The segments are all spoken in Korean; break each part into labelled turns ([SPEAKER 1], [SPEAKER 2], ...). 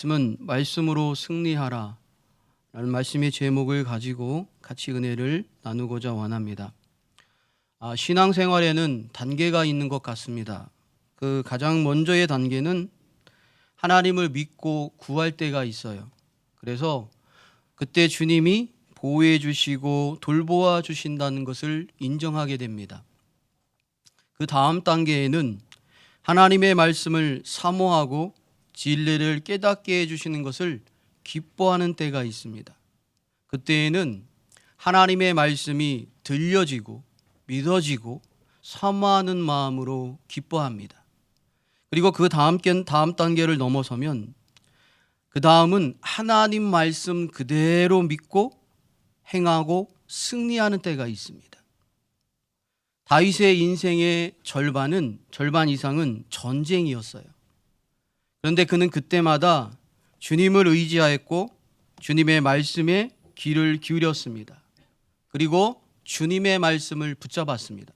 [SPEAKER 1] 말씀은 말씀으로 승리하라 라는 말씀의 제목을 가지고 같이 은혜를 나누고자 원합니다. 신앙생활에는 단계가 있는 것 같습니다. 그 가장 먼저의 단계는 하나님을 믿고 구할 때가 있어요. 그래서 그때 주님이 보호해 주시고 돌보아 주신다는 것을 인정하게 됩니다. 그 다음 단계에는 하나님의 말씀을 사모하고 진리를 깨닫게 해주시는 것을 기뻐하는 때가 있습니다. 그때에는 하나님의 말씀이 들려지고 믿어지고 사모하는 마음으로 기뻐합니다. 그리고 그 다음 단계를 넘어서면 그 다음은 하나님 말씀 그대로 믿고 행하고 승리하는 때가 있습니다. 다윗의 인생의 절반 이상은 전쟁이었어요. 그런데 그는 그때마다 주님을 의지하였고 주님의 말씀에 귀를 기울였습니다. 그리고 주님의 말씀을 붙잡았습니다.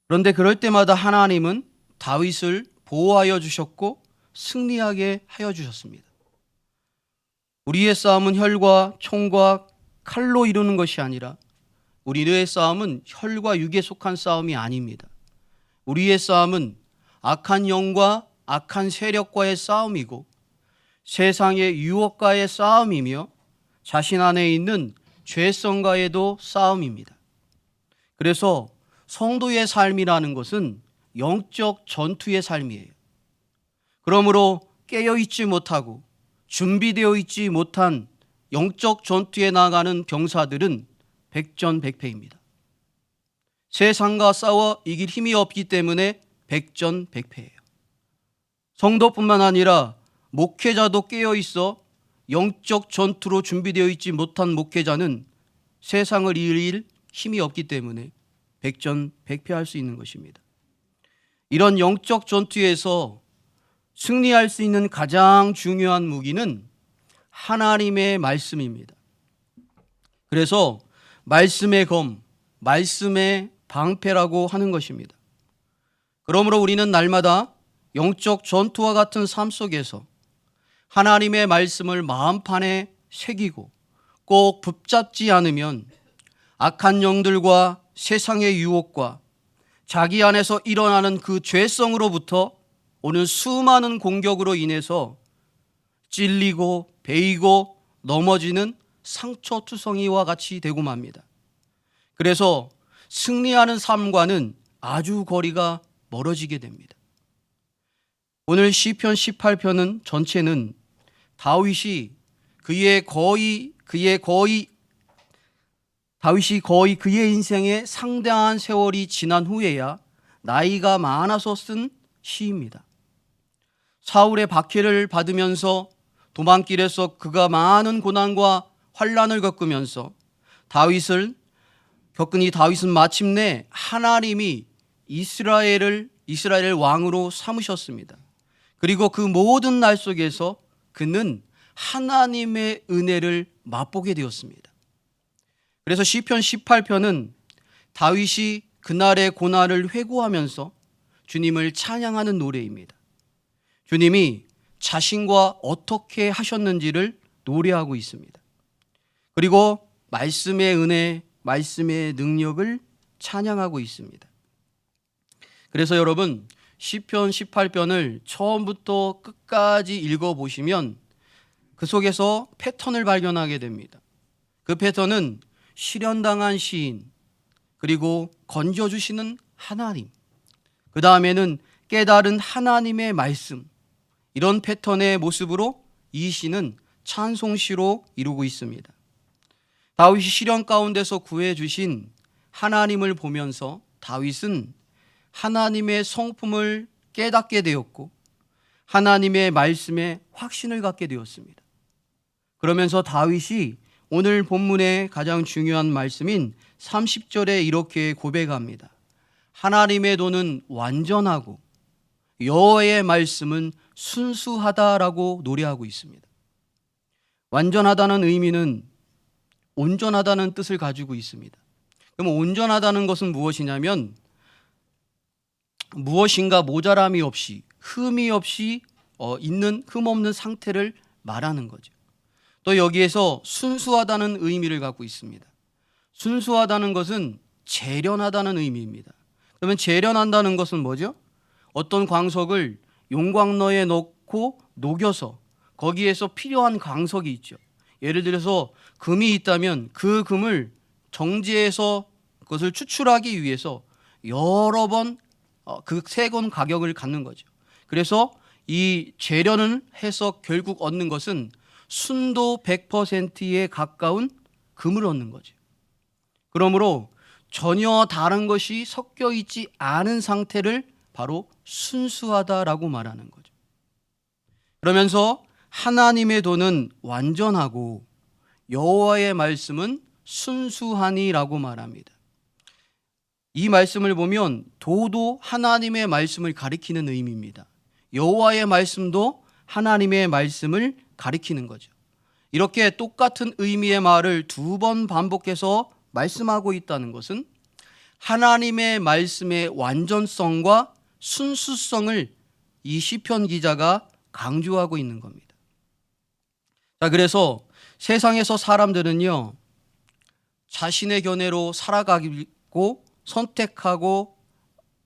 [SPEAKER 1] 그런데 그럴 때마다 하나님은 다윗을 보호하여 주셨고 승리하게 하여 주셨습니다. 우리의 싸움은 혈과 총과 칼로 이루는 것이 아니라 우리의 싸움은 혈과 육에 속한 싸움이 아닙니다. 우리의 싸움은 악한 영과 악한 세력과의 싸움이고 세상의 유혹과의 싸움이며 자신 안에 있는 죄성과의도 싸움입니다. 그래서 성도의 삶이라는 것은 영적 전투의 삶이에요. 그러므로 깨어있지 못하고 준비되어 있지 못한 영적 전투에 나가는 병사들은 백전백패입니다. 세상과 싸워 이길 힘이 없기 때문에 백전백패예요. 성도뿐만 아니라 목회자도 깨어있어 영적 전투로 준비되어 있지 못한 목회자는 세상을 이길 힘이 없기 때문에 백전백패할 수 있는 것입니다. 이런 영적 전투에서 승리할 수 있는 가장 중요한 무기는 하나님의 말씀입니다. 그래서 말씀의 검, 말씀의 방패라고 하는 것입니다. 그러므로 우리는 날마다 영적 전투와 같은 삶 속에서 하나님의 말씀을 마음판에 새기고 꼭 붙잡지 않으면 악한 영들과 세상의 유혹과 자기 안에서 일어나는 그 죄성으로부터 오는 수많은 공격으로 인해서 찔리고 베이고 넘어지는 상처투성이와 같이 되고 맙니다. 그래서 승리하는 삶과는 아주 거리가 멀어지게 됩니다. 오늘 시편 18편은 전체는 다윗이 거의 그의 인생의 상당한 세월이 지난 후에야 나이가 많아서 쓴 시입니다. 사울의 박해를 받으면서 도망길에서 그가 많은 고난과 환난을 겪으면서 다윗은 마침내 하나님이 이스라엘을 왕으로 삼으셨습니다. 그리고 그 모든 날 속에서 그는 하나님의 은혜를 맛보게 되었습니다. 그래서 시편 18편은 다윗이 그날의 고난을 회고하면서 주님을 찬양하는 노래입니다. 주님이 자신과 어떻게 하셨는지를 노래하고 있습니다. 그리고 말씀의 은혜, 말씀의 능력을 찬양하고 있습니다. 그래서 여러분 시편 18편을 처음부터 끝까지 읽어보시면 그 속에서 패턴을 발견하게 됩니다. 그 패턴은 시련당한 시인, 그리고 건져주시는 하나님, 그 다음에는 깨달은 하나님의 말씀, 이런 패턴의 모습으로 이 시는 찬송시로 이루고 있습니다. 다윗이 시련 가운데서 구해주신 하나님을 보면서 다윗은 하나님의 성품을 깨닫게 되었고 하나님의 말씀에 확신을 갖게 되었습니다. 그러면서 다윗이 오늘 본문의 가장 중요한 말씀인 30절에 이렇게 고백합니다. 하나님의 도는 완전하고 여호와의 말씀은 순수하다라고 노래하고 있습니다. 완전하다는 의미는 온전하다는 뜻을 가지고 있습니다. 그럼 온전하다는 것은 무엇이냐면 무엇인가 모자람이 없이 흠이 없이 있는 흠없는 상태를 말하는 거죠. 또 여기에서 순수하다는 의미를 갖고 있습니다. 순수하다는 것은 재련하다는 의미입니다. 그러면 재련한다는 것은 뭐죠? 어떤 광석을 용광로에 넣고 녹여서 거기에서 필요한 광석이 있죠. 예를 들어서 금이 있다면 그 금을 정제해서 그것을 추출하기 위해서 여러 번 그 세건 가격을 갖는 거죠. 그래서 이 재련을 해서 결국 얻는 것은 순도 100%에 가까운 금을 얻는 거죠. 그러므로 전혀 다른 것이 섞여 있지 않은 상태를 바로 순수하다라고 말하는 거죠. 그러면서 하나님의 도는 완전하고 여호와의 말씀은 순수하니라고 말합니다. 이 말씀을 보면 도도 하나님의 말씀을 가리키는 의미입니다. 여호와의 말씀도 하나님의 말씀을 가리키는 거죠. 이렇게 똑같은 의미의 말을 두 번 반복해서 말씀하고 있다는 것은 하나님의 말씀의 완전성과 순수성을 이 시편 기자가 강조하고 있는 겁니다. 자, 그래서 세상에서 사람들은요, 자신의 견해로 살아가고 선택하고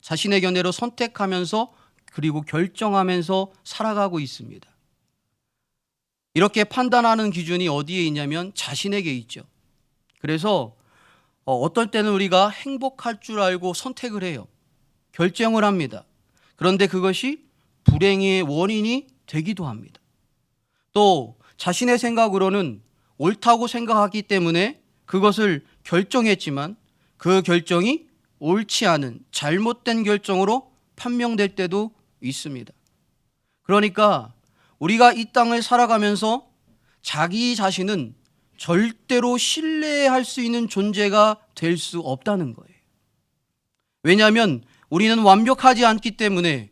[SPEAKER 1] 자신의 견해로 선택하면서 그리고 결정하면서 살아가고 있습니다. 이렇게 판단하는 기준이 어디에 있냐면 자신에게 있죠. 그래서 어떨 때는 우리가 행복할 줄 알고 선택을 해요. 결정을 합니다. 그런데 그것이 불행의 원인이 되기도 합니다. 또 자신의 생각으로는 옳다고 생각하기 때문에 그것을 결정했지만 그 결정이 옳지 않은 잘못된 결정으로 판명될 때도 있습니다. 그러니까 우리가 이 땅을 살아가면서 자기 자신은 절대로 신뢰할 수 있는 존재가 될 수 없다는 거예요. 왜냐하면 우리는 완벽하지 않기 때문에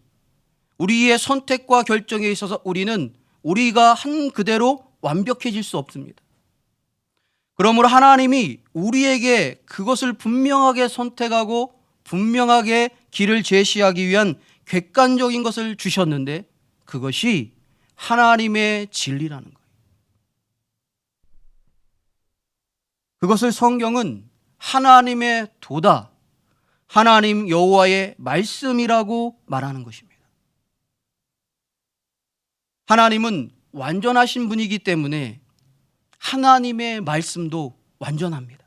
[SPEAKER 1] 우리의 선택과 결정에 있어서 우리는 우리가 한 그대로 완벽해질 수 없습니다. 그러므로 하나님이 우리에게 그것을 분명하게 선택하고 분명하게 길을 제시하기 위한 객관적인 것을 주셨는데 그것이 하나님의 진리라는 거예요. 그것을 성경은 하나님의 도다, 하나님 여호와의 말씀이라고 말하는 것입니다. 하나님은 완전하신 분이기 때문에 하나님의 말씀도 완전합니다.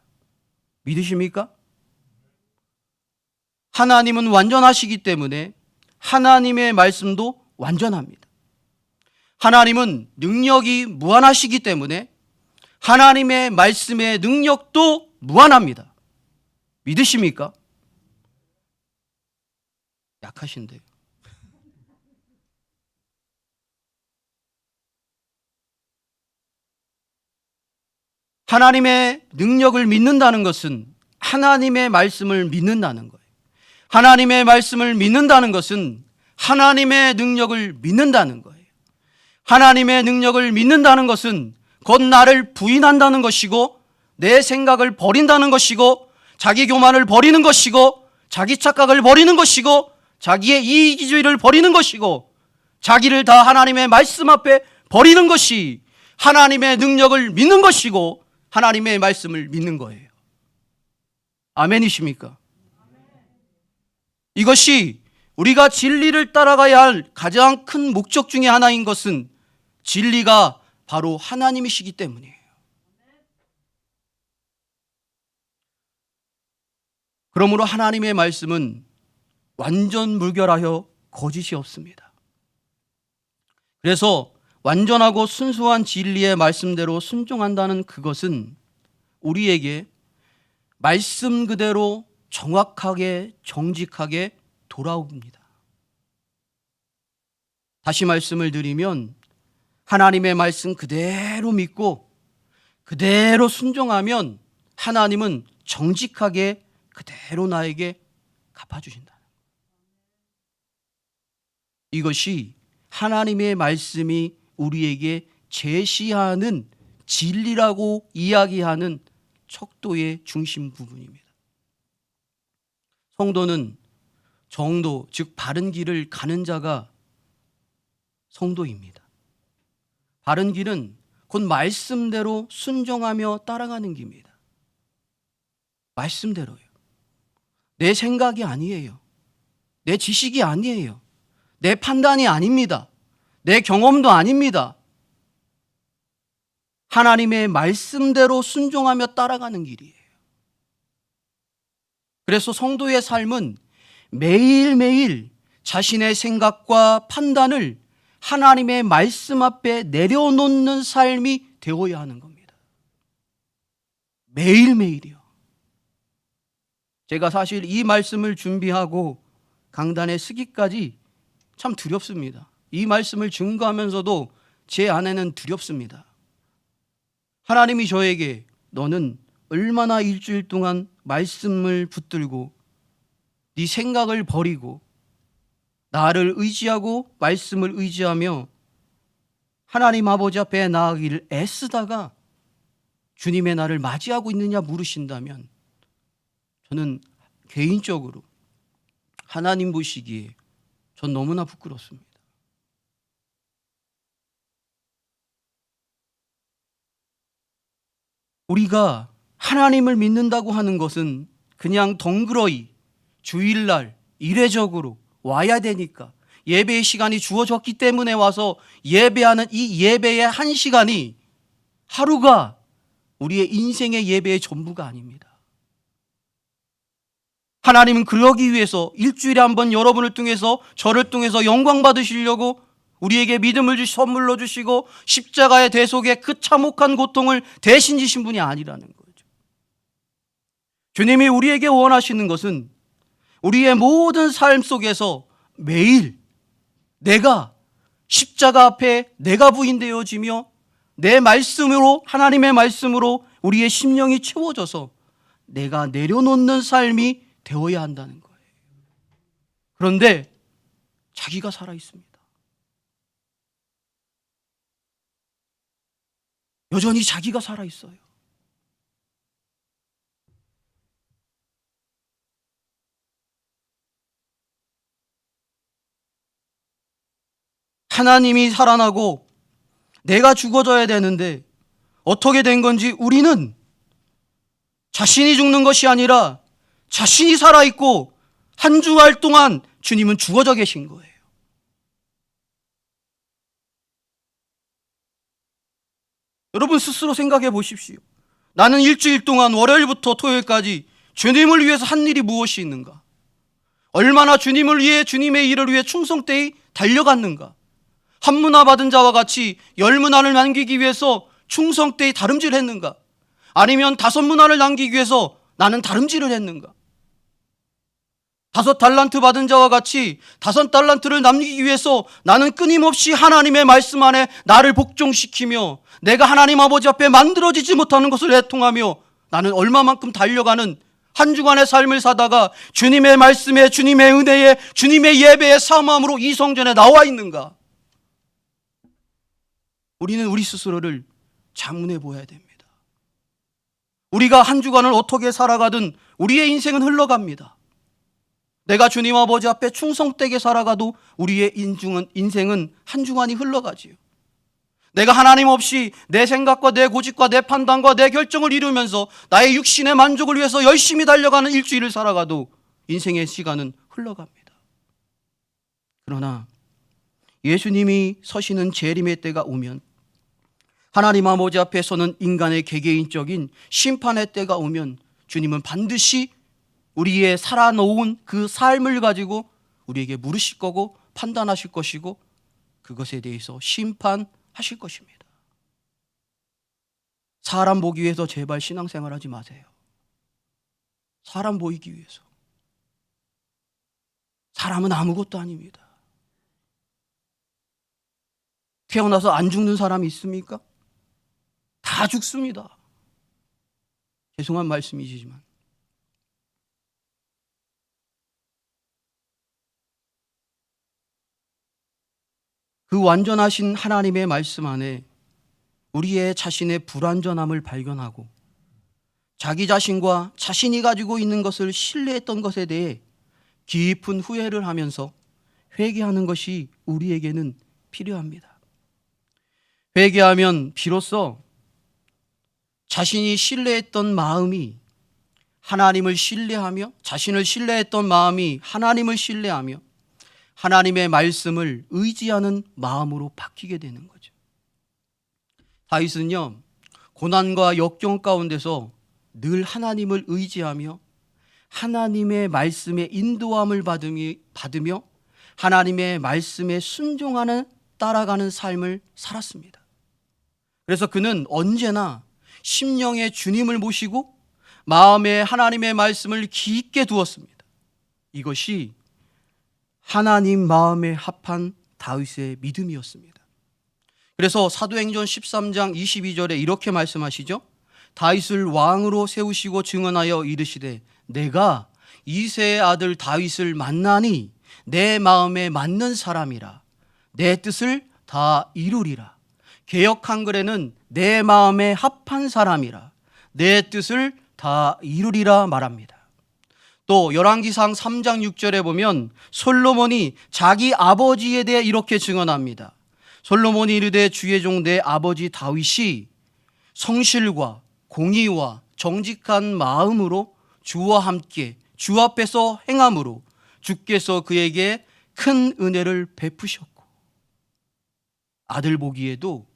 [SPEAKER 1] 믿으십니까? 하나님은 완전하시기 때문에 하나님의 말씀도 완전합니다. 하나님은 능력이 무한하시기 때문에 하나님의 말씀의 능력도 무한합니다. 믿으십니까? 약하신데요. 하나님의 능력을 믿는다는 것은 하나님의 말씀을 믿는다는 거예요. 하나님의 말씀을 믿는다는 것은 하나님의 능력을 믿는다는 거예요. 하나님의 능력을 믿는다는 것은 곧 나를 부인한다는 것이고 내 생각을 버린다는 것이고 자기 교만을 버리는 것이고 자기 착각을 버리는 것이고 자기의 이기주의를 버리는 것이고 자기를 다 하나님의 말씀 앞에 버리는 것이 하나님의 능력을 믿는 것이고 하나님의 말씀을 믿는 거예요. 아멘이십니까? 이것이 우리가 진리를 따라가야 할 가장 큰 목적 중에 하나인 것은 진리가 바로 하나님이시기 때문이에요. 그러므로 하나님의 말씀은 완전 물결하여 거짓이 없습니다. 그래서 완전하고 순수한 진리의 말씀대로 순종한다는 그것은 우리에게 말씀 그대로 정확하게 정직하게 돌아옵니다. 다시 말씀을 드리면 하나님의 말씀 그대로 믿고 그대로 순종하면 하나님은 정직하게 그대로 나에게 갚아주신다. 이것이 하나님의 말씀이 우리에게 제시하는 진리라고 이야기하는 척도의 중심 부분입니다. 성도는 정도, 즉 바른 길을 가는 자가 성도입니다. 바른 길은 곧 말씀대로 순종하며 따라가는 길입니다. 말씀대로요. 내 생각이 아니에요. 내 지식이 아니에요. 내 판단이 아닙니다. 내 경험도 아닙니다. 하나님의 말씀대로 순종하며 따라가는 길이에요. 그래서 성도의 삶은 매일매일 자신의 생각과 판단을 하나님의 말씀 앞에 내려놓는 삶이 되어야 하는 겁니다. 매일매일이요. 제가 사실 이 말씀을 준비하고 강단에 서기까지 참 두렵습니다. 이 말씀을 증거하면서도 제 안에는 두렵습니다. 하나님이 저에게 너는 얼마나 일주일 동안 말씀을 붙들고 네 생각을 버리고 나를 의지하고 말씀을 의지하며 하나님 아버지 앞에 나아가기를 애쓰다가 주님의 날을 맞이하고 있느냐 물으신다면 저는 개인적으로 하나님 보시기에 전 너무나 부끄럽습니다. 우리가 하나님을 믿는다고 하는 것은 그냥 덩그러이 주일날 이례적으로 와야 되니까 예배의 시간이 주어졌기 때문에 와서 예배하는 이 예배의 한 시간이 하루가 우리의 인생의 예배의 전부가 아닙니다. 하나님은 그러기 위해서 일주일에 한 번 여러분을 통해서 저를 통해서 영광 받으시려고 우리에게 믿음을 선물로 주시고 십자가의 대속의 그 참혹한 고통을 대신 지신 분이 아니라는 거죠. 주님이 우리에게 원하시는 것은 우리의 모든 삶 속에서 매일 내가 십자가 앞에 내가 부인되어지며 내 말씀으로 하나님의 말씀으로 우리의 심령이 채워져서 내가 내려놓는 삶이 되어야 한다는 거예요. 그런데 자기가 살아 있습니다. 여전히 자기가 살아 있어요. 하나님이 살아나고 내가 죽어져야 되는데 어떻게 된 건지 우리는 자신이 죽는 것이 아니라 자신이 살아있고 한 주말 동안 주님은 죽어져 계신 거예요. 여러분 스스로 생각해 보십시오. 나는 일주일 동안 월요일부터 토요일까지 주님을 위해서 한 일이 무엇이 있는가? 얼마나 주님을 위해 주님의 일을 위해 충성되이 달려갔는가? 한 문화 받은 자와 같이 10문화를 남기기 위해서 충성되이 다름질했는가? 아니면 5문화를 남기기 위해서 나는 다름질을 했는가? 5달란트 받은 자와 같이 5달란트를 남기기 위해서 나는 끊임없이 하나님의 말씀 안에 나를 복종시키며 내가 하나님 아버지 앞에 만들어지지 못하는 것을 애통하며 나는 얼마만큼 달려가는 한 주간의 삶을 사다가 주님의 말씀에 주님의 은혜에 주님의 예배에 사모함으로 이 성전에 나와 있는가? 우리는 우리 스스로를 자문해 보아야 됩니다. 우리가 한 주간을 어떻게 살아가든 우리의 인생은 흘러갑니다. 내가 주님 아버지 앞에 충성되게 살아가도 우리의 인생은 한 주간이 흘러가지요. 내가 하나님 없이 내 생각과 내 고집과 내 판단과 내 결정을 이루면서 나의 육신의 만족을 위해서 열심히 달려가는 일주일을 살아가도 인생의 시간은 흘러갑니다. 그러나 예수님이 서시는 재림의 때가 오면 하나님 아버지 앞에서는 인간의 개개인적인 심판의 때가 오면 주님은 반드시 우리의 살아놓은 그 삶을 가지고 우리에게 물으실 거고 판단하실 것이고 그것에 대해서 심판하실 것입니다. 사람 보기 위해서 제발 신앙생활 하지 마세요. 사람 보이기 위해서. 사람은 아무것도 아닙니다. 태어나서 안 죽는 사람이 있습니까? 다 죽습니다. 죄송한 말씀이지만. 그 완전하신 하나님의 말씀 안에 우리의 자신의 불완전함을 발견하고 자기 자신과 자신이 가지고 있는 것을 신뢰했던 것에 대해 깊은 후회를 하면서 회개하는 것이 우리에게는 필요합니다. 회개하면 비로소 자신이 신뢰했던 마음이 하나님을 신뢰하며, 자신을 신뢰했던 마음이 하나님을 신뢰하며 하나님의 말씀을 의지하는 마음으로 바뀌게 되는 거죠. 다윗은요, 고난과 역경 가운데서 늘 하나님을 의지하며 하나님의 말씀의 인도함을 받으며 하나님의 말씀에 순종하는, 따라가는 삶을 살았습니다. 그래서 그는 언제나 심령의 주님을 모시고 마음에 하나님의 말씀을 깊게 두었습니다. 이것이 하나님 마음에 합한 다윗의 믿음이었습니다. 그래서 사도행전 13장 22절에 이렇게 말씀하시죠. 다윗을 왕으로 세우시고 증언하여 이르시되 내가 이새의 아들 다윗을 만나니 내 마음에 맞는 사람이라 내 뜻을 다 이루리라. 개역 한글에는 내 마음에 합한 사람이라 내 뜻을 다 이루리라 말합니다. 또 열왕기상 3장 6절에 보면 솔로몬이 자기 아버지에 대해 이렇게 증언합니다. 솔로몬이 이르되 주의 종 내 아버지 다윗이 성실과 공의와 정직한 마음으로 주와 함께 주 앞에서 행함으로 주께서 그에게 큰 은혜를 베푸셨고, 아들 보기에도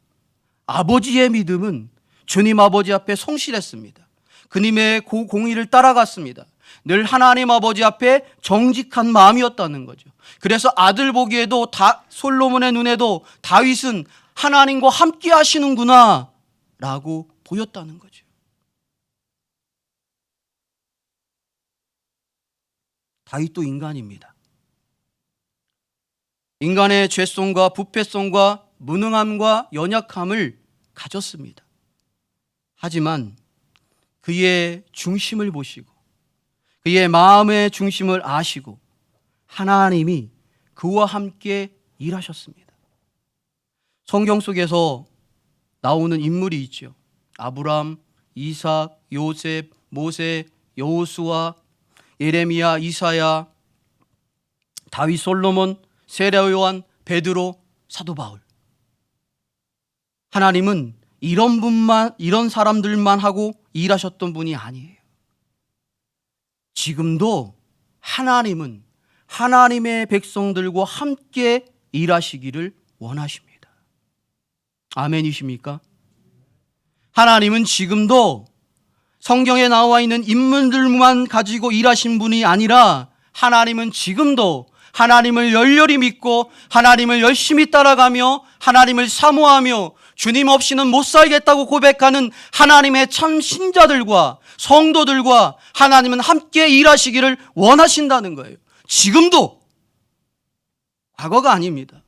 [SPEAKER 1] 아버지의 믿음은 주님 아버지 앞에 성실했습니다. 그님의 공의를 따라갔습니다. 늘 하나님 아버지 앞에 정직한 마음이었다는 거죠. 그래서 아들 보기에도 솔로몬의 눈에도 다윗은 하나님과 함께 하시는구나 라고 보였다는 거죠. 다윗도 인간입니다. 인간의 죄성과 부패성과 무능함과 연약함을 가졌습니다. 하지만 그의 중심을 보시고 그의 마음의 중심을 아시고 하나님이 그와 함께 일하셨습니다. 성경 속에서 나오는 인물이 있죠. 아브람, 이삭, 요셉, 모세, 여호수아, 예레미야, 이사야, 다윗, 솔로몬, 세례 요한, 베드로, 사도 바울. 하나님은 이런 사람들만 하고 일하셨던 분이 아니에요. 지금도 하나님은 하나님의 백성들과 함께 일하시기를 원하십니다. 아멘이십니까? 하나님은 지금도 성경에 나와 있는 인물들만 가지고 일하신 분이 아니라 하나님은 지금도 하나님을 열렬히 믿고 하나님을 열심히 따라가며 하나님을 사모하며 주님 없이는 못 살겠다고 고백하는 하나님의 참 신자들과 성도들과 하나님은 함께 일하시기를 원하신다는 거예요. 지금도, 과거가 아닙니다.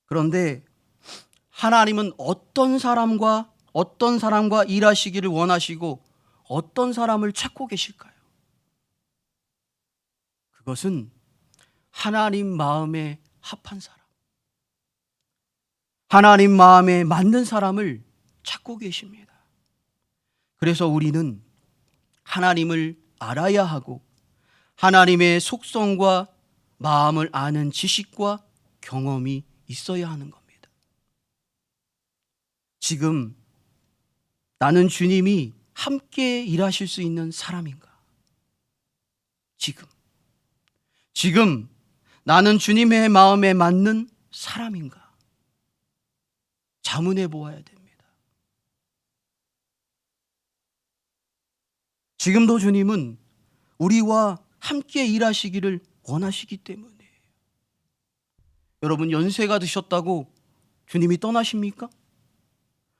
[SPEAKER 1] 그런데 하나님은 어떤 사람과 일하시기를 원하시고 어떤 사람을 찾고 계실까요? 그것은 하나님 마음에 합한 사람, 하나님 마음에 맞는 사람을 찾고 계십니다. 그래서 우리는 하나님을 알아야 하고 하나님의 속성과 마음을 아는 지식과 경험이 있어야 하는 겁니다. 지금 나는 주님이 함께 일하실 수 있는 사람인가? 지금 나는 주님의 마음에 맞는 사람인가? 자문해 보아야 됩니다. 지금도 주님은 우리와 함께 일하시기를 원하시기 때문이에요. 여러분, 연세가 드셨다고 주님이 떠나십니까?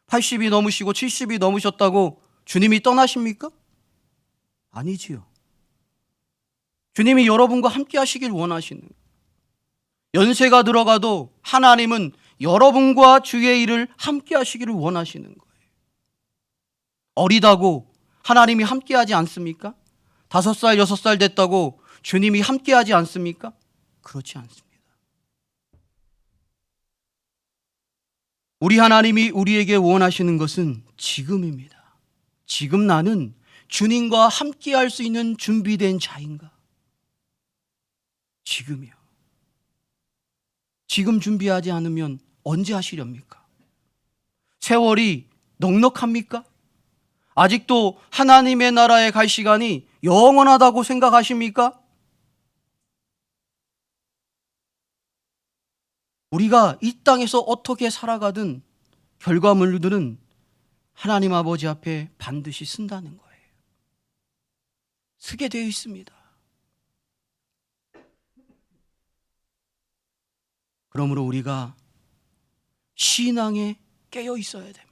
[SPEAKER 1] 80이 넘으시고 70이 넘으셨다고 주님이 떠나십니까? 아니지요. 주님이 여러분과 함께 하시길 원하시는, 연세가 들어가도 하나님은 여러분과 주의 일을 함께 하시기를 원하시는 거예요. 어리다고 하나님이 함께 하지 않습니까? 5살, 6살 됐다고 주님이 함께 하지 않습니까? 그렇지 않습니다. 우리 하나님이 우리에게 원하시는 것은 지금입니다. 지금 나는 주님과 함께 할 수 있는 준비된 자인가? 지금이요. 지금 준비하지 않으면 언제 하시렵니까? 세월이 넉넉합니까? 아직도 하나님의 나라에 갈 시간이 영원하다고 생각하십니까? 우리가 이 땅에서 어떻게 살아가든 결과물들은 하나님 아버지 앞에 반드시 쓴다는 거예요. 쓰게 되어 있습니다. 그러므로 우리가 신앙에 깨어 있어야 됩니다.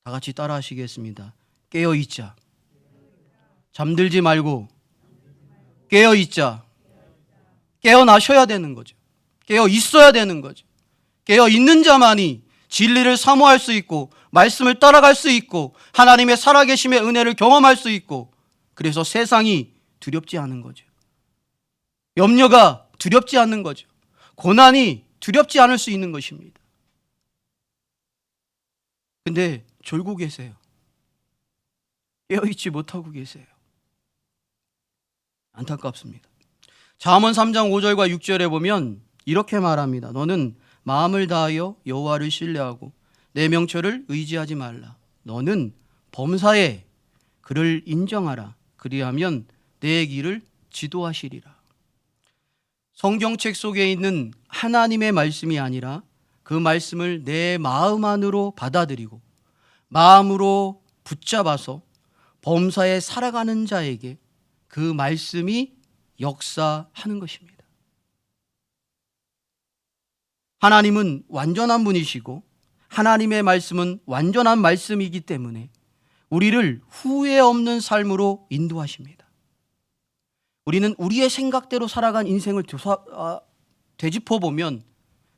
[SPEAKER 1] 다 같이 따라 하시겠습니다. 깨어 있자. 잠들지 말고 깨어 있자. 깨어나셔야 되는 거죠. 깨어 있어야 되는 거죠. 깨어 있는 자만이 진리를 사모할 수 있고 말씀을 따라갈 수 있고 하나님의 살아계심의 은혜를 경험할 수 있고, 그래서 세상이 두렵지 않은 거죠. 염려가 두렵지 않는 거죠. 고난이 두렵지 않을 수 있는 것입니다. 근데 졸고 계세요. 깨어있지 못하고 계세요. 안타깝습니다. 잠언 3장 5절과 6절에 보면 이렇게 말합니다. 너는 마음을 다하여 여호와를 신뢰하고 내 명철을 의지하지 말라. 너는 범사에 그를 인정하라. 그리하면 내 길을 지도하시리라. 성경책 속에 있는 하나님의 말씀이 아니라 그 말씀을 내 마음 안으로 받아들이고 마음으로 붙잡아서 범사에 살아가는 자에게 그 말씀이 역사하는 것입니다. 하나님은 완전한 분이시고 하나님의 말씀은 완전한 말씀이기 때문에 우리를 후회 없는 삶으로 인도하십니다. 우리는 우리의 생각대로 살아간 인생을 되짚어 보면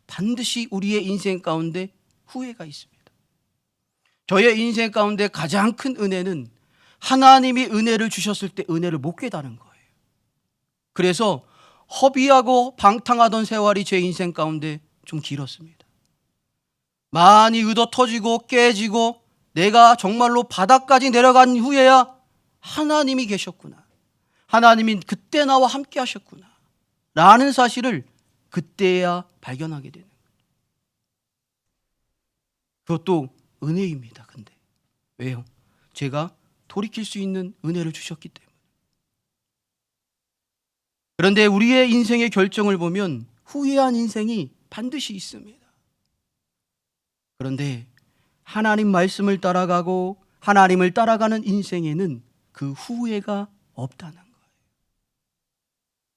[SPEAKER 1] 반드시 우리의 인생 가운데 후회가 있습니다. 저의 인생 가운데 가장 큰 은혜는 하나님이 은혜를 주셨을 때 은혜를 못 깨달은 거예요. 그래서 허비하고 방탕하던 세월이 제 인생 가운데 좀 길었습니다. 많이 의도 터지고 깨지고 내가 정말로 바닥까지 내려간 후에야 하나님이 계셨구나, 하나님이 그때 나와 함께 하셨구나 라는 사실을 그때야 발견하게 되는 거예요. 그것도 은혜입니다. 근데 왜요? 제가 돌이킬 수 있는 은혜를 주셨기 때문에. 그런데 우리의 인생의 결정을 보면 후회한 인생이 반드시 있습니다. 그런데 하나님 말씀을 따라가고 하나님을 따라가는 인생에는 그 후회가 없다는 거예요.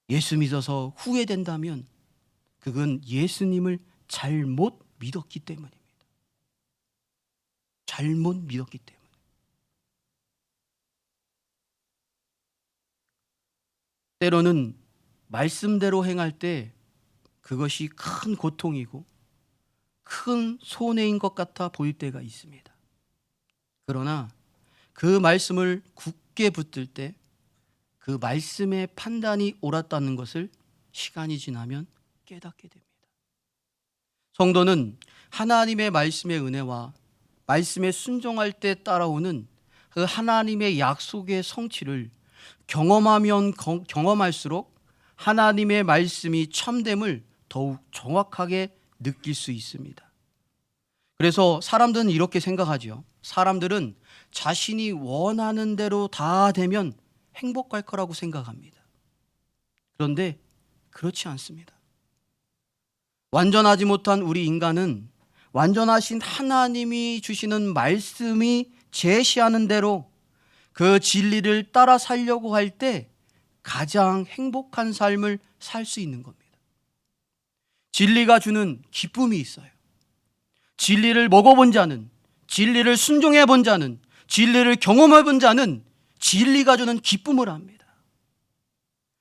[SPEAKER 1] 예수 믿어서 후회된다면 그건 예수님을 잘못 믿었기 때문입니다. 잘못 믿었기 때문에. 때로는 말씀대로 행할 때 그것이 큰 고통이고 큰 손해인 것 같아 보일 때가 있습니다. 그러나 그 말씀을 굳게 붙들 때 그 말씀의 판단이 옳았다는 것을 시간이 지나면 깨닫게 됩니다. 성도는 하나님의 말씀의 은혜와 말씀에 순종할 때 따라오는 그 하나님의 약속의 성취를 경험하면 경험할수록 하나님의 말씀이 참됨을 더욱 정확하게 느낄 수 있습니다. 그래서 사람들은 이렇게 생각하죠. 사람들은 자신이 원하는 대로 다 되면 행복할 거라고 생각합니다. 그런데 그렇지 않습니다. 완전하지 못한 우리 인간은 완전하신 하나님이 주시는 말씀이 제시하는 대로 그 진리를 따라 살려고 할 때 가장 행복한 삶을 살 수 있는 겁니다. 진리가 주는 기쁨이 있어요. 진리를 먹어본 자는, 진리를 순종해 본 자는, 진리를 경험해 본 자는 진리가 주는 기쁨을 합니다.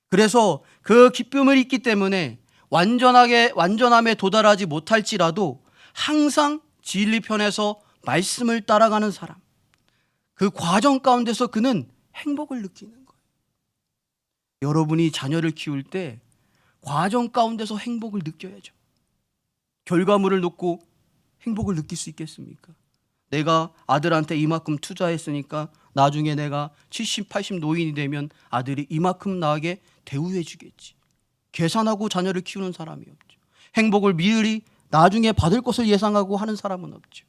[SPEAKER 1] 그래서 그 기쁨을 있기 때문에 완전함에 도달하지 못할지라도 항상 진리 편에서 말씀을 따라가는 사람, 그 과정 가운데서 그는 행복을 느끼는 거예요. 여러분이 자녀를 키울 때 과정 가운데서 행복을 느껴야죠. 결과물을 놓고 행복을 느낄 수 있겠습니까? 내가 아들한테 이만큼 투자했으니까 나중에 내가 70, 80 노인이 되면 아들이 이만큼 나에게 대우해 주겠지. 계산하고 자녀를 키우는 사람이 없죠. 행복을 미을이 나중에 받을 것을 예상하고 하는 사람은 없죠.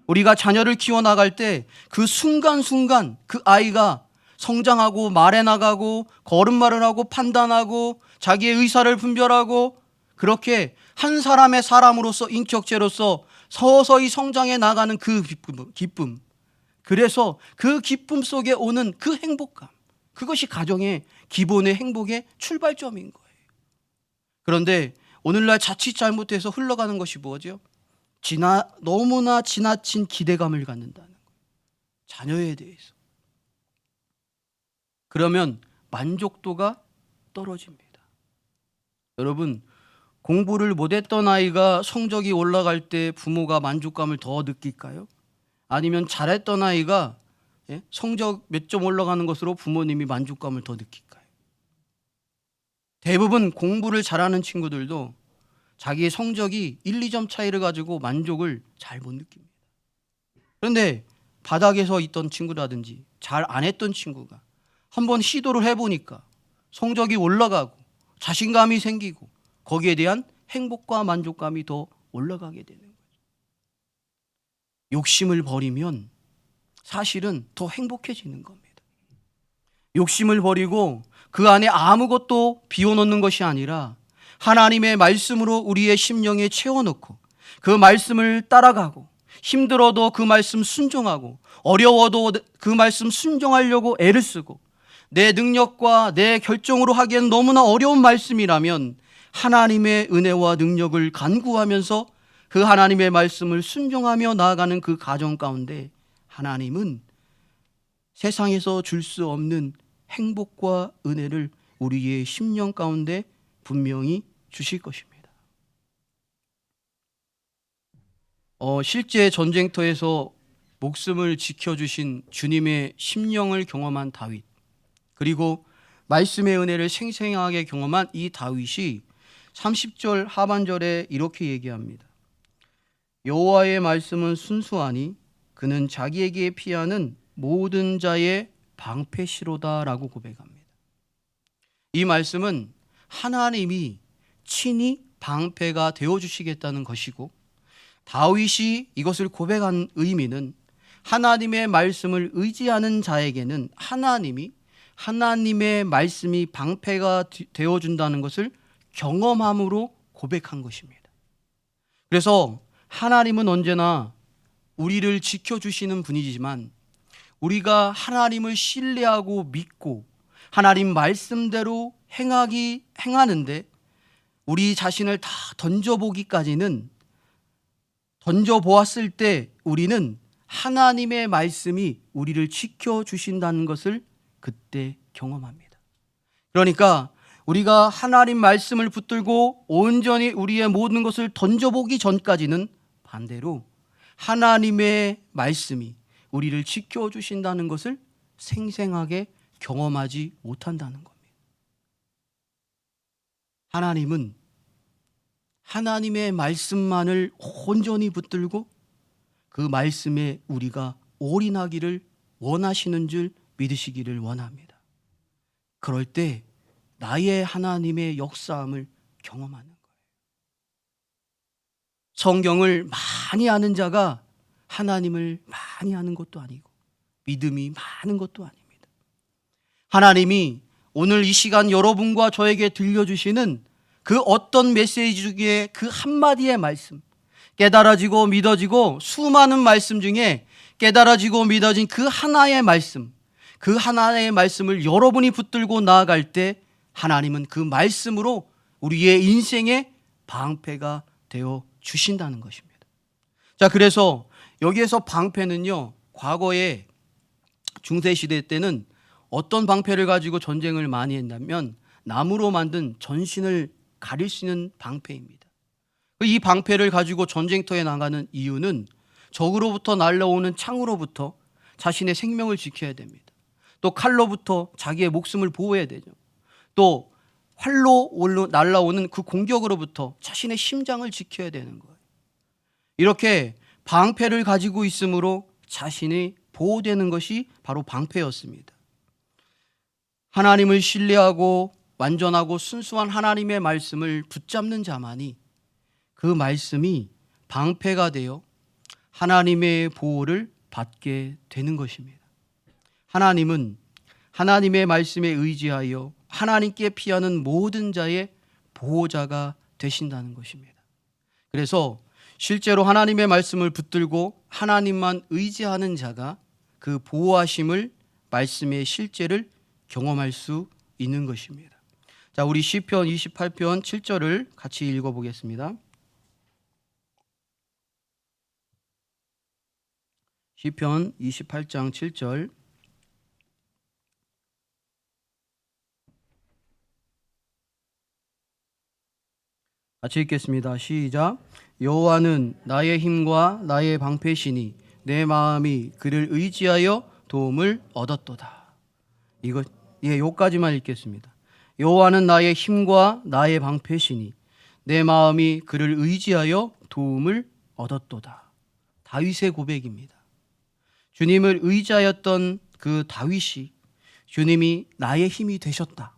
[SPEAKER 1] 우리가 자녀를 키워나갈 때 그 순간순간 그 아이가 성장하고 말해 나가고 걸음마를 하고 판단하고 자기의 의사를 분별하고 그렇게 한 사람의 사람으로서 인격체로서 서서히 성장해 나가는 그 기쁨. 그래서 그 기쁨 속에 오는 그 행복감. 그것이 가정의 기본의 행복의 출발점인 거예요. 그런데 오늘날 자칫 잘못해서 흘러가는 것이 뭐죠? 너무나 지나친 기대감을 갖는다는 거예요. 자녀에 대해서. 그러면 만족도가 떨어집니다. 여러분, 공부를 못했던 아이가 성적이 올라갈 때 부모가 만족감을 더 느낄까요? 아니면 잘했던 아이가 성적 몇 점 올라가는 것으로 부모님이 만족감을 더 느낄까요? 대부분 공부를 잘하는 친구들도 자기의 성적이 1, 2점 차이를 가지고 만족을 잘 못 느낍니다. 그런데 바닥에서 있던 친구라든지 잘 안 했던 친구가 한번 시도를 해보니까 성적이 올라가고 자신감이 생기고 거기에 대한 행복과 만족감이 더 올라가게 되는 거죠. 욕심을 버리면 사실은 더 행복해지는 겁니다. 욕심을 버리고 그 안에 아무것도 비워놓는 것이 아니라 하나님의 말씀으로 우리의 심령에 채워놓고 그 말씀을 따라가고 힘들어도 그 말씀 순종하고 어려워도 그 말씀 순종하려고 애를 쓰고 내 능력과 내 결정으로 하기엔 너무나 어려운 말씀이라면 하나님의 은혜와 능력을 간구하면서 그 하나님의 말씀을 순종하며 나아가는 그 가정 가운데 하나님은 세상에서 줄 수 없는 행복과 은혜를 우리의 심령 가운데 분명히 주실 것입니다. 실제 전쟁터에서 목숨을 지켜주신 주님의 심령을 경험한 다윗, 그리고 말씀의 은혜를 생생하게 경험한 이 다윗이 30절 하반절에 이렇게 얘기합니다. 여호와의 말씀은 순수하니 그는 자기에게 피하는 모든 자의 방패시로다라고 고백합니다. 이 말씀은 하나님이 친히 방패가 되어주시겠다는 것이고 다윗이 이것을 고백한 의미는 하나님의 말씀을 의지하는 자에게는 하나님의 말씀이 방패가 되어준다는 것을 경험함으로 고백한 것입니다. 그래서 하나님은 언제나 우리를 지켜주시는 분이지만 우리가 하나님을 신뢰하고 믿고 하나님 말씀대로 행하는데 우리 자신을 다 던져보았을 때 우리는 하나님의 말씀이 우리를 지켜주신다는 것을 그때 경험합니다. 그러니까 우리가 하나님 말씀을 붙들고 온전히 우리의 모든 것을 던져보기 전까지는 반대로 하나님의 말씀이 우리를 지켜주신다는 것을 생생하게 경험하지 못한다는 겁니다. 하나님은 하나님의 말씀만을 온전히 붙들고 그 말씀에 우리가 올인하기를 원하시는 줄 믿으시기를 원합니다. 그럴 때 나의 하나님의 역사함을 경험하는 거예요. 성경을 많이 아는 자가 하나님을 많이 아는 것도 아니고 믿음이 많은 것도 아닙니다. 하나님이 오늘 이 시간 여러분과 저에게 들려주시는 그 어떤 메시지 중에 그 한마디의 말씀, 깨달아지고 믿어지고 수많은 말씀 중에 깨달아지고 믿어진 그 하나의 말씀, 그 하나의 말씀을 여러분이 붙들고 나아갈 때 하나님은 그 말씀으로 우리의 인생의 방패가 되어 주신다는 것입니다. 자, 그래서 여기에서 방패는요, 과거에 중세시대 때는 어떤 방패를 가지고 전쟁을 많이 했냐면 나무로 만든 전신을 가릴 수 있는 방패입니다. 이 방패를 가지고 전쟁터에 나가는 이유는 적으로부터 날라오는 창으로부터 자신의 생명을 지켜야 됩니다. 또 칼로부터 자기의 목숨을 보호해야 되죠. 또 활로 날라오는 그 공격으로부터 자신의 심장을 지켜야 되는 거예요. 이렇게 방패를 가지고 있으므로 자신이 보호되는 것이 바로 방패였습니다. 하나님을 신뢰하고 완전하고 순수한 하나님의 말씀을 붙잡는 자만이 그 말씀이 방패가 되어 하나님의 보호를 받게 되는 것입니다. 하나님은 하나님의 말씀에 의지하여 하나님께 피하는 모든 자의 보호자가 되신다는 것입니다. 그래서 실제로 하나님의 말씀을 붙들고 하나님만 의지하는 자가 그 보호하심을, 말씀의 실제를 경험할 수 있는 것입니다. 자, 우리 시편 28편 7절을 같이 읽어보겠습니다. 시편 28장 7절. 같이 읽겠습니다. 시작. 여호와는 나의 힘과 나의 방패시니 내 마음이 그를 의지하여 도움을 얻었도다. 여기까지만 읽겠습니다. 여호와는 나의 힘과 나의 방패시니 내 마음이 그를 의지하여 도움을 얻었도다. 다윗의 고백입니다. 주님을 의지하였던 그 다윗이 주님이 나의 힘이 되셨다.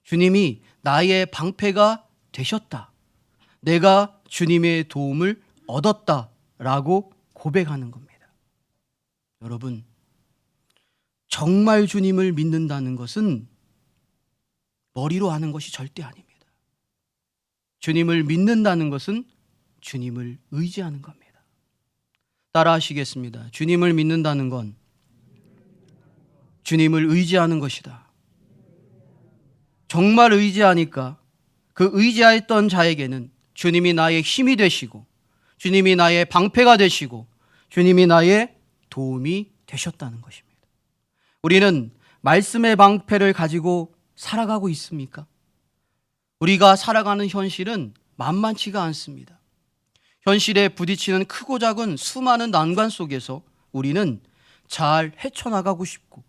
[SPEAKER 1] 주님이 나의 방패가 되셨다. 내가 주님의 도움을 얻었다라고 고백하는 겁니다. 여러분, 정말 주님을 믿는다는 것은 머리로 하는 것이 절대 아닙니다. 주님을 믿는다는 것은 주님을 의지하는 겁니다. 따라 하시겠습니다. 주님을 믿는다는 건 주님을 의지하는 것이다. 정말 의지하니까 그 의지하였던 자에게는 주님이 나의 힘이 되시고 주님이 나의 방패가 되시고 주님이 나의 도움이 되셨다는 것입니다. 우리는 말씀의 방패를 가지고 살아가고 있습니까? 우리가 살아가는 현실은 만만치가 않습니다. 현실에 부딪히는 크고 작은 수많은 난관 속에서 우리는 잘 헤쳐나가고 싶고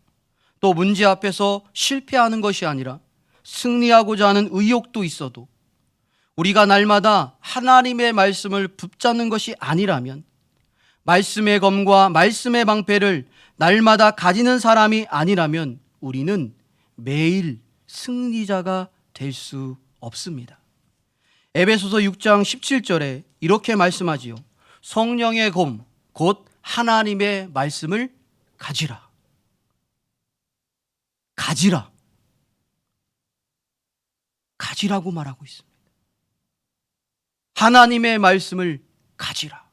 [SPEAKER 1] 또 문제 앞에서 실패하는 것이 아니라 승리하고자 하는 의욕도 있어도 우리가 날마다 하나님의 말씀을 붙잡는 것이 아니라면, 말씀의 검과 말씀의 방패를 날마다 가지는 사람이 아니라면 우리는 매일 승리자가 될 수 없습니다. 에베소서 6장 17절에 이렇게 말씀하지요. 성령의 검, 곧 하나님의 말씀을 가지라. 가지라. 가지라고 말하고 있습니다. 하나님의 말씀을 가지라.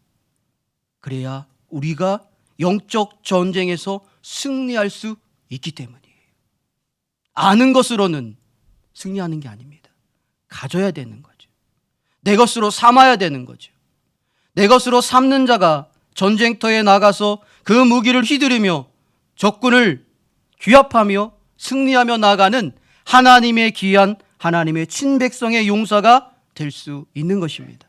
[SPEAKER 1] 그래야 우리가 영적 전쟁에서 승리할 수 있기 때문이에요. 아는 것으로는 승리하는 게 아닙니다. 가져야 되는 거죠. 내 것으로 삼아야 되는 거죠. 내 것으로 삼는 자가 전쟁터에 나가서 그 무기를 휘두르며 적군을 규합하며 승리하며 나가는 하나님의 귀한 하나님의 친백성의 용사가 될 수 있는 것입니다.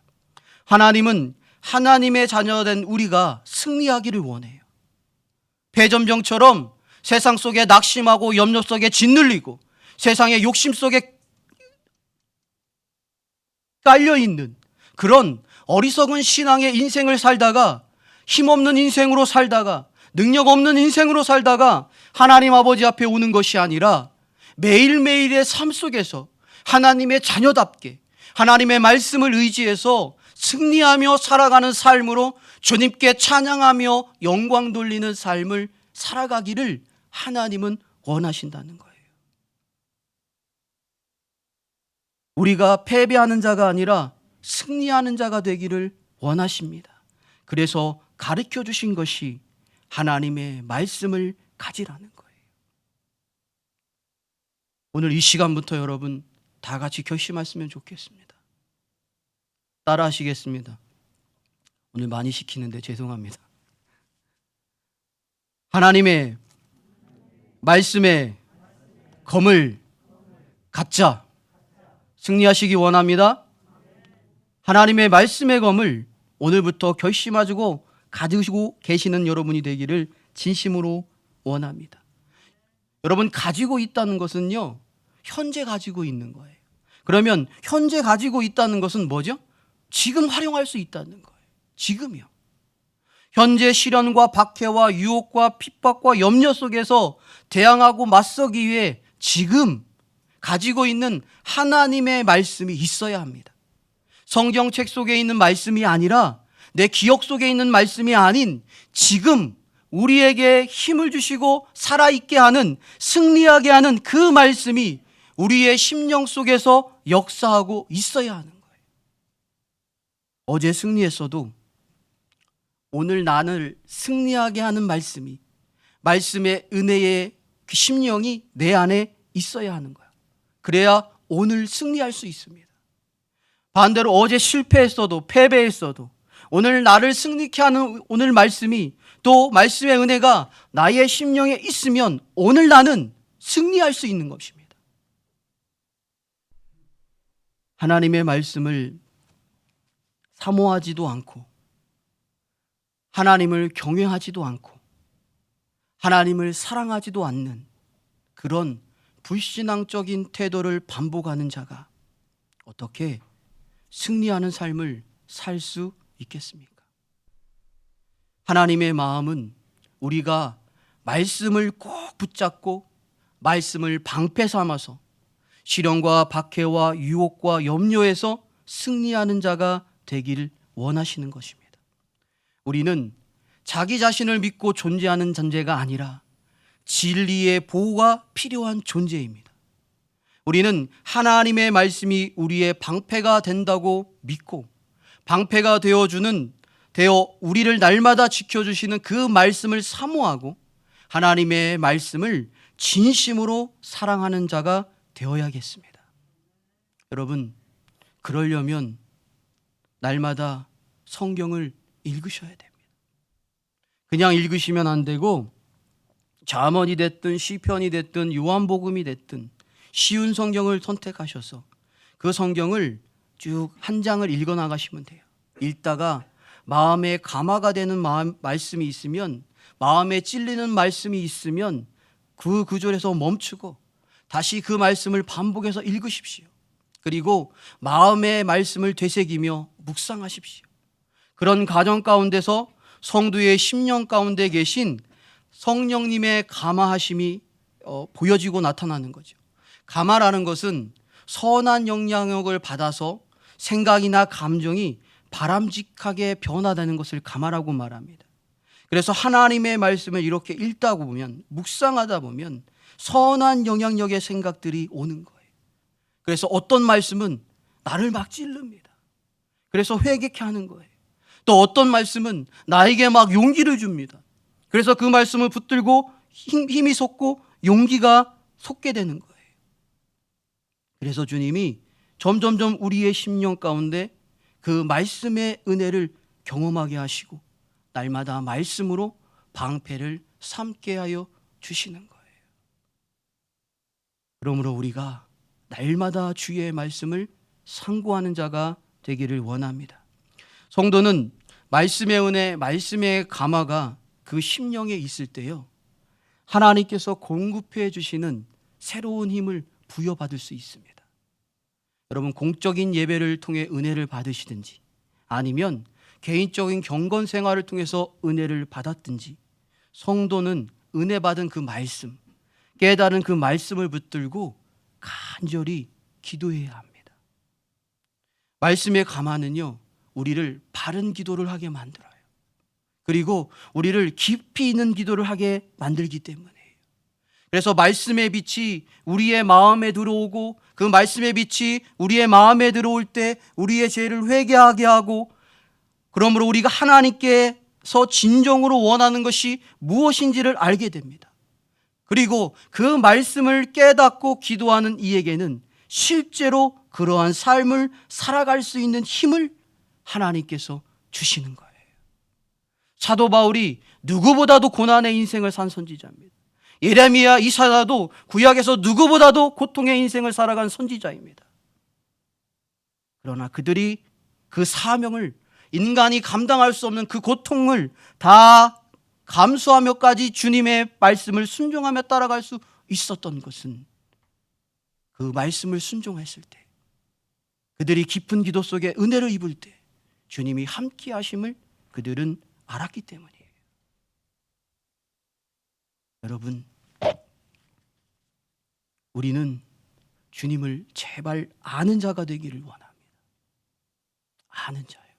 [SPEAKER 1] 하나님은 하나님의 자녀된 우리가 승리하기를 원해요. 배전병처럼 세상 속에 낙심하고 염려 속에 짓눌리고 세상의 욕심 속에 깔려있는 그런 어리석은 신앙의 인생을 살다가, 힘없는 인생으로 살다가, 능력 없는 인생으로 살다가 하나님 아버지 앞에 오는 것이 아니라 매일매일의 삶 속에서 하나님의 자녀답게 하나님의 말씀을 의지해서 승리하며 살아가는 삶으로 주님께 찬양하며 영광 돌리는 삶을 살아가기를 하나님은 원하신다는 거예요. 우리가 패배하는 자가 아니라 승리하는 자가 되기를 원하십니다. 그래서 가르쳐 주신 것이 하나님의 말씀을 가지라는 거예요. 오늘 이 시간부터 여러분 다 같이 결심했으면 좋겠습니다. 따라 하시겠습니다. 오늘 많이 시키는데 죄송합니다. 하나님의 말씀에 검을 갖자. 승리하시기 원합니다. 하나님의 말씀의 검을 오늘부터 결심하시고 가지고 계시는 여러분이 되기를 진심으로 원합니다. 여러분, 가지고 있다는 것은요, 현재 가지고 있는 거예요. 그러면 현재 가지고 있다는 것은 뭐죠? 지금 활용할 수 있다는 거예요. 지금이요. 현재 시련과 박해와 유혹과 핍박과 염려 속에서 대항하고 맞서기 위해 지금 가지고 있는 하나님의 말씀이 있어야 합니다. 성경책 속에 있는 말씀이 아니라 내 기억 속에 있는 말씀이 아닌 지금 우리에게 힘을 주시고 살아있게 하는, 승리하게 하는 그 말씀이 우리의 심령 속에서 역사하고 있어야 하는 거예요. 어제 승리했어도 오늘 나를 승리하게 하는 말씀이, 말씀의 은혜의 그 심령이 내 안에 있어야 하는 거야. 그래야 오늘 승리할 수 있습니다. 반대로 어제 실패했어도 패배했어도 오늘 나를 승리케 하는 오늘 말씀이, 또 말씀의 은혜가 나의 심령에 있으면 오늘 나는 승리할 수 있는 것입니다. 하나님의 말씀을 사모하지도 않고 하나님을 경외하지도 않고 하나님을 사랑하지도 않는 그런 불신앙적인 태도를 반복하는 자가 어떻게 승리하는 삶을 살 수 있겠습니까? 하나님의 마음은 우리가 말씀을 꼭 붙잡고 말씀을 방패 삼아서 시련과 박해와 유혹과 염려에서 승리하는 자가 되기를 원하시는 것입니다. 우리는 자기 자신을 믿고 존재하는 존재가 아니라 진리의 보호가 필요한 존재입니다. 우리는 하나님의 말씀이 우리의 방패가 된다고 믿고 방패가 되어 우리를 날마다 지켜주시는 그 말씀을 사모하고 하나님의 말씀을 진심으로 사랑하는 자가 되어야겠습니다. 여러분, 그러려면 날마다 성경을 읽으셔야 됩니다. 그냥 읽으시면 안 되고 잠언이 됐든 시편이 됐든 요한복음이 됐든 쉬운 성경을 선택하셔서 그 성경을 쭉 한 장을 읽어 나가시면 돼요. 읽다가 마음에 감화가 되는 말씀이 있으면, 마음에 찔리는 말씀이 있으면 그 구절에서 멈추고 다시 그 말씀을 반복해서 읽으십시오. 그리고 마음의 말씀을 되새기며 묵상하십시오. 그런 과정 가운데서 성도의 심령 가운데 계신 성령님의 감화하심이 보여지고 나타나는 거죠. 감화라는 것은 선한 영향력을 받아서 생각이나 감정이 바람직하게 변화되는 것을 감화라고 말합니다. 그래서 하나님의 말씀을 이렇게 읽다 보면, 묵상하다 보면 선한 영향력의 생각들이 오는 거예요. 그래서 어떤 말씀은 나를 막 찔릅니다. 그래서 회개케 하는 거예요. 또 어떤 말씀은 나에게 막 용기를 줍니다. 그래서 그 말씀을 붙들고 힘이 솟고 용기가 솟게 되는 거예요. 그래서 주님이 점점점 우리의 심령 가운데 그 말씀의 은혜를 경험하게 하시고 날마다 말씀으로 방패를 삼게 하여 주시는 거예요. 그러므로 우리가 날마다 주의 말씀을 상고하는 자가 되기를 원합니다. 성도는 말씀의 은혜, 말씀의 감화가 그 심령에 있을 때요, 하나님께서 공급해 주시는 새로운 힘을 부여받을 수 있습니다. 여러분, 공적인 예배를 통해 은혜를 받으시든지 아니면 개인적인 경건 생활을 통해서 은혜를 받았든지 성도는 은혜 받은 그 말씀, 깨달은 그 말씀을 붙들고 간절히 기도해야 합니다. 말씀의 감화는요, 우리를 바른 기도를 하게 만들어요. 그리고 우리를 깊이 있는 기도를 하게 만들기 때문이에요. 그래서 말씀의 빛이 우리의 마음에 들어오고 그 말씀의 빛이 우리의 마음에 들어올 때 우리의 죄를 회개하게 하고, 그러므로 우리가 하나님께서 진정으로 원하는 것이 무엇인지를 알게 됩니다. 그리고 그 말씀을 깨닫고 기도하는 이에게는 실제로 그러한 삶을 살아갈 수 있는 힘을 하나님께서 주시는 거예요. 사도 바울이 누구보다도 고난의 인생을 산 선지자입니다. 예레미야, 이사야도 구약에서 누구보다도 고통의 인생을 살아간 선지자입니다. 그러나 그들이 그 사명을, 인간이 감당할 수 없는 그 고통을 다 감수하며까지 주님의 말씀을 순종하며 따라갈 수 있었던 것은 그 말씀을 순종했을 때, 그들이 깊은 기도 속에 은혜를 입을 때 주님이 함께 하심을 그들은 알았기 때문이에요. 여러분, 우리는 주님을 제발 아는 자가 되기를 원합니다. 아는 자예요.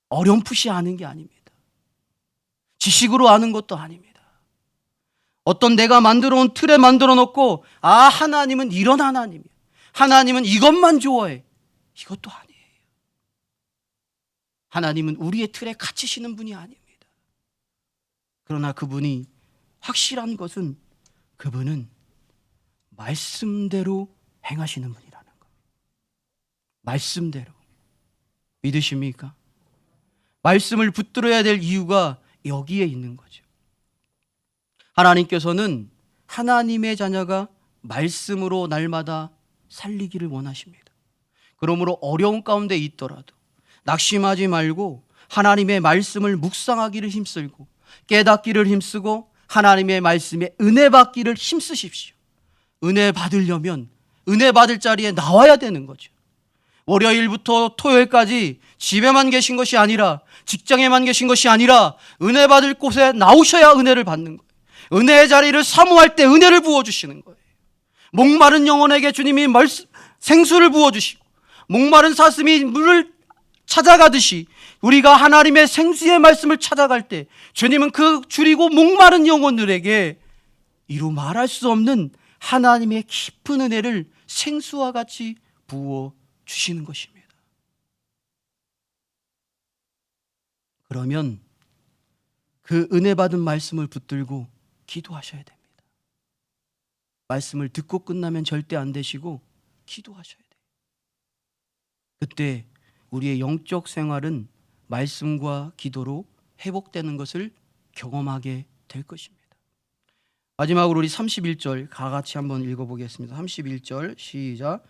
[SPEAKER 1] 어렴풋이 아는 게 아닙니다. 지식으로 아는 것도 아닙니다. 어떤 내가 만들어 온 틀에 만들어 놓고 하나님은 이런 하나님이야, 하나님은 이것만 좋아해, 이것도 아니에요. 하나님은 우리의 틀에 갇히시는 분이 아닙니다. 그러나 그분이 확실한 것은 그분은 말씀대로 행하시는 분이라는 것. 말씀대로. 믿으십니까? 말씀을 붙들어야 될 이유가 여기에 있는 거죠. 하나님께서는 하나님의 자녀가 말씀으로 날마다 살리기를 원하십니다. 그러므로 어려운 가운데 있더라도 낙심하지 말고 하나님의 말씀을 묵상하기를 힘쓰고 깨닫기를 힘쓰고 하나님의 말씀에 은혜 받기를 힘쓰십시오. 은혜 받으려면 은혜 받을 자리에 나와야 되는 거죠. 월요일부터 토요일까지 집에만 계신 것이 아니라, 직장에만 계신 것이 아니라 은혜 받을 곳에 나오셔야 은혜를 받는 거예요. 은혜의 자리를 사모할 때 은혜를 부어주시는 거예요. 목마른 영혼에게 주님이 생수를 부어주시고 목마른 사슴이 물을 찾아가듯이 우리가 하나님의 생수의 말씀을 찾아갈 때 주님은 그 줄이고 목마른 영혼들에게 이루 말할 수 없는 하나님의 깊은 은혜를 생수와 같이 부어주시는 것입니다. 그러면 그 은혜 받은 말씀을 붙들고 기도하셔야 됩니다. 말씀을 듣고 끝나면 절대 안 되시고 기도하셔야 돼요. 그때 우리의 영적 생활은 말씀과 기도로 회복되는 것을 경험하게 될 것입니다. 마지막으로 우리 31절 다 같이 한번 읽어보겠습니다. 31절 시작.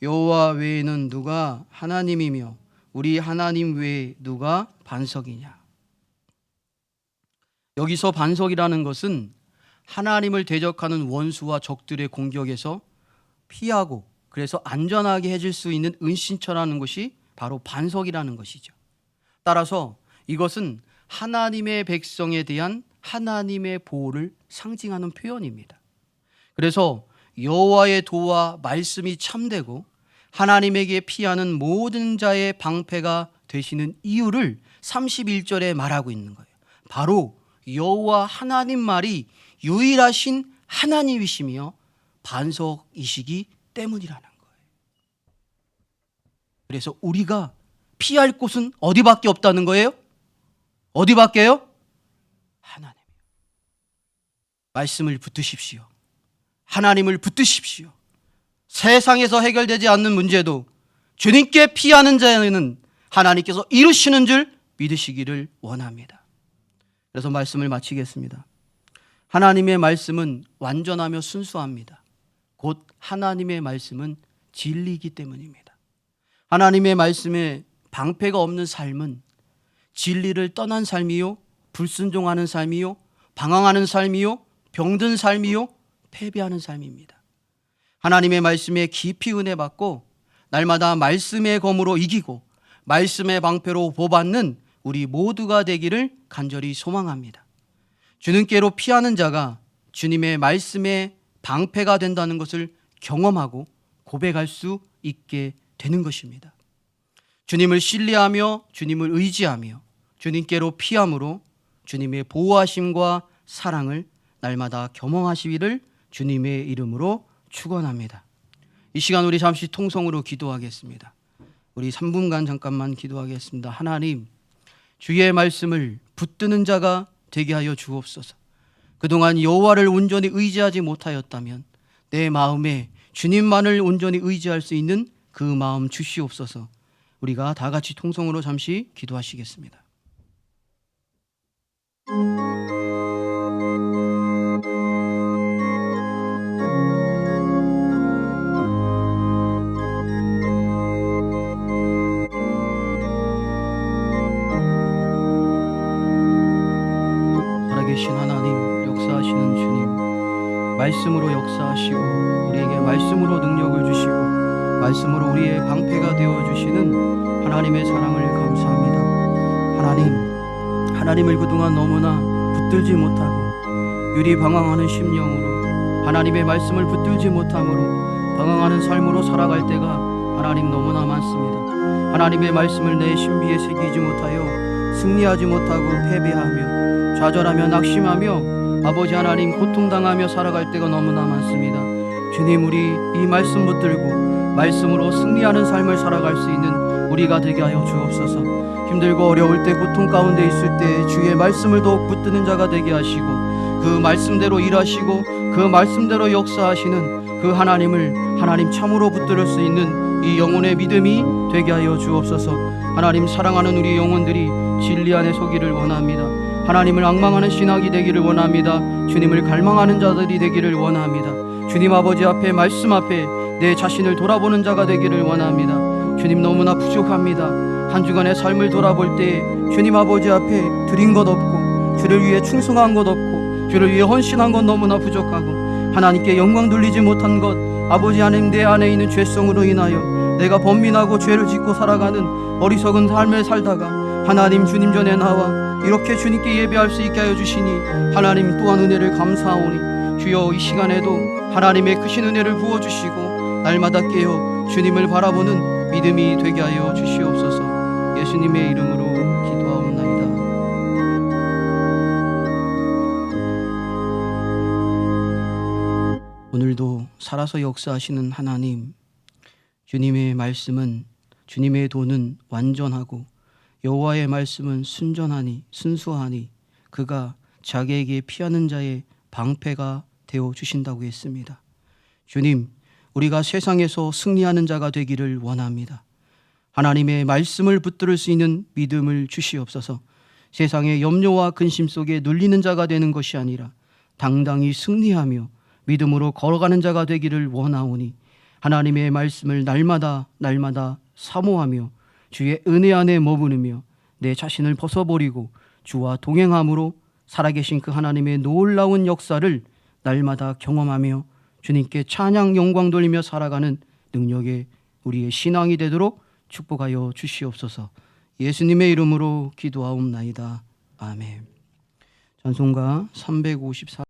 [SPEAKER 1] 여호와 외에는 누가 하나님이며 우리 하나님 외에 누가 반석이냐. 여기서 반석이라는 것은 하나님을 대적하는 원수와 적들의 공격에서 피하고 그래서 안전하게 해줄 수 있는 은신처라는 것이 바로 반석이라는 것이죠. 따라서 이것은 하나님의 백성에 대한 하나님의 보호를 상징하는 표현입니다. 그래서 여호와의 도와 말씀이 참되고 하나님에게 피하는 모든 자의 방패가 되시는 이유를 31절에 말하고 있는 거예요. 바로 여호와 하나님 말이 유일하신 하나님이시며 반석이시기 때문이라는 거예요. 그래서 우리가 피할 곳은 어디밖에 없다는 거예요? 어디밖에요? 하나님. 말씀을 붙드십시오. 하나님을 붙드십시오. 세상에서 해결되지 않는 문제도 주님께 피하는 자에는 하나님께서 이루시는 줄 믿으시기를 원합니다. 그래서 말씀을 마치겠습니다. 하나님의 말씀은 완전하며 순수합니다. 곧 하나님의 말씀은 진리이기 때문입니다. 하나님의 말씀에 방패가 없는 삶은 진리를 떠난 삶이요, 불순종하는 삶이요, 방황하는 삶이요, 병든 삶이요, 패배하는 삶입니다. 하나님의 말씀에 깊이 은혜 받고 날마다 말씀의 검으로 이기고 말씀의 방패로 보받는 우리 모두가 되기를 간절히 소망합니다. 주님께로 피하는 자가 주님의 말씀의 방패가 된다는 것을 경험하고 고백할 수 있게 되는 것입니다. 주님을 신뢰하며 주님을 의지하며 주님께로 피함으로 주님의 보호하심과 사랑을 날마다 경험하시기를 주님의 이름으로 축원합니다. 이 시간 우리 잠시 통성으로 기도하겠습니다. 우리 3분간 잠깐만 기도하겠습니다. 하나님, 주의 말씀을 붙드는 자가 되게 하여 주옵소서. 그동안 여호와를 온전히 의지하지 못하였다면 내 마음에 주님만을 온전히 의지할 수 있는 그 마음 주시옵소서. 우리가 다 같이 통성으로 잠시 기도하시겠습니다. 살아계신 하나님, 역사하시는 주님, 말씀으로 역사하시고 우리에게 말씀으로 능력을 주시고 말씀으로 우리의 방패가 되어주시는 하나님의 사랑을 감사합니다. 하나님을 그동안 너무나 붙들지 못하고 유리방황하는 심령으로 하나님의 말씀을 붙들지 못함으로 방황하는 삶으로 살아갈 때가 하나님 너무나 많습니다. 하나님의 말씀을 내 신비에 새기지 못하여 승리하지 못하고 패배하며 좌절하며 낙심하며 아버지 하나님 고통당하며 살아갈 때가 너무나 많습니다. 주님, 우리 이 말씀 붙들고 말씀으로 승리하는 삶을 살아갈 수 있는 우리가 되게 하여 주옵소서. 힘들고 어려울 때, 고통 가운데 있을 때 주의 말씀을 더욱 붙드는 자가 되게 하시고 그 말씀대로 일하시고 그 말씀대로 역사하시는 그 하나님을 하나님 참으로 붙들을 수 있는 이 영혼의 믿음이 되게 하여 주옵소서. 하나님, 사랑하는 우리 영혼들이 진리 안에 서기를 원합니다. 하나님을 앙망하는 신학이 되기를 원합니다. 주님을 갈망하는 자들이 되기를 원합니다. 주님 아버지 앞에, 말씀 앞에 내 자신을 돌아보는 자가 되기를 원합니다. 주님, 너무나 부족합니다. 한 주간의 삶을 돌아볼 때 주님 아버지 앞에 드린 것 없고 주를 위해 충성한 것 없고 주를 위해 헌신한 것 너무나 부족하고 하나님께 영광 돌리지 못한 것, 아버지 하나님, 내 안에 있는 죄성으로 인하여 내가 번민하고 죄를 짓고 살아가는 어리석은 삶을 살다가 하나님 주님 전에 나와 이렇게 주님께 예배할 수 있게 하여 주시니 하나님 또한 은혜를 감사하오니 주여, 이 시간에도 하나님의 크신 은혜를 부어주시고 날마다 깨어 주님을 바라보는 믿음이 되게 하여 주시옵소서. 예수님의 이름으로 기도하옵나이다. 오늘도 살아서 역사하시는 하나님, 주님의 말씀은, 주님의 도는 완전하고 여호와의 말씀은 순수하니 그가 자기에게 피하는 자의 방패가 되어 주신다고 했습니다. 주님, 우리가 세상에서 승리하는 자가 되기를 원합니다. 하나님의 말씀을 붙들을 수 있는 믿음을 주시옵소서. 세상의 염려와 근심 속에 눌리는 자가 되는 것이 아니라 당당히 승리하며 믿음으로 걸어가는 자가 되기를 원하오니 하나님의 말씀을 날마다 사모하며 주의 은혜 안에 머무르며 내 자신을 벗어버리고 주와 동행함으로 살아계신 그 하나님의 놀라운 역사를 날마다 경험하며 주님께 찬양 영광 돌리며 살아가는 능력의 우리의 신앙이 되도록 축복하여 주시옵소서. 예수님의 이름으로 기도하옵나이다. 아멘. 찬송가 354